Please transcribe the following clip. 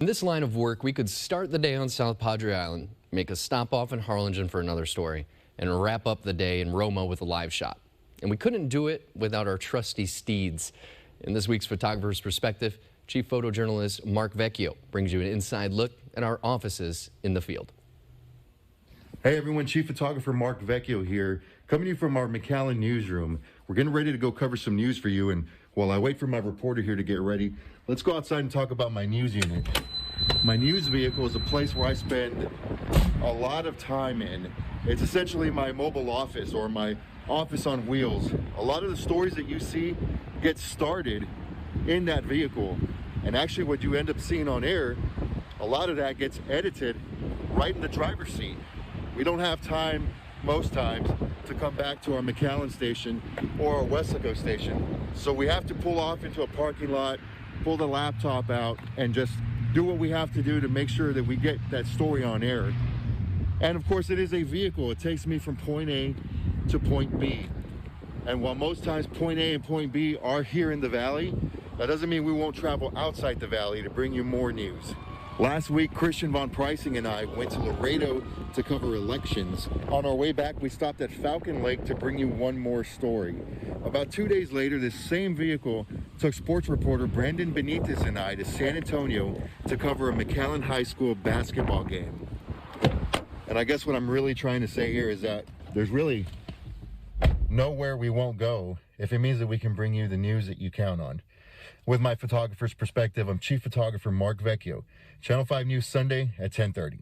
In this line of work, we could start the day on South Padre Island, make a stop off in Harlingen for another story, and wrap up the day in Roma with a live shot. And we couldn't do it without our trusty steeds. In this week's Photographer's Perspective, Chief Photojournalist Mark Vecchio brings you an inside look at our offices in the field. Hey everyone, Chief Photographer Mark Vecchio here, coming to you from our McAllen newsroom. We're getting ready to go cover some news for you, and while I wait for my reporter here to get ready, let's go outside and talk about my news unit. My news vehicle is a place where I spend a lot of time in. It's essentially my mobile office, or my office on wheels. A lot of the stories that you see get started in that vehicle, and actually what you end up seeing on air, a lot of that gets edited right in the driver's seat. We don't have time most times to come back to our McAllen station or our Weslaco station, so we have to pull off into a parking lot, pull the laptop out, and just do what we have to do to make sure that we get that story on air. And of course, it is a vehicle. It takes me from point A to point B, and while most times point A and point B are here in the valley, that doesn't mean we won't travel outside the valley to bring you more news. Last week, Christian Von Preissing and I went to Laredo to cover elections. On our way back, we stopped at Falcon Lake to bring you one more story. About 2 days later, this same vehicle took sports reporter Brandon Benitez and I to San Antonio to cover a McAllen High School basketball game. And I guess what I'm really trying to say here is that there's really nowhere we won't go if it means that we can bring you the news that you count on. With my Photographer's Perspective, I'm Chief Photographer Mark Vecchio. Channel 5 News Sunday at 10:30.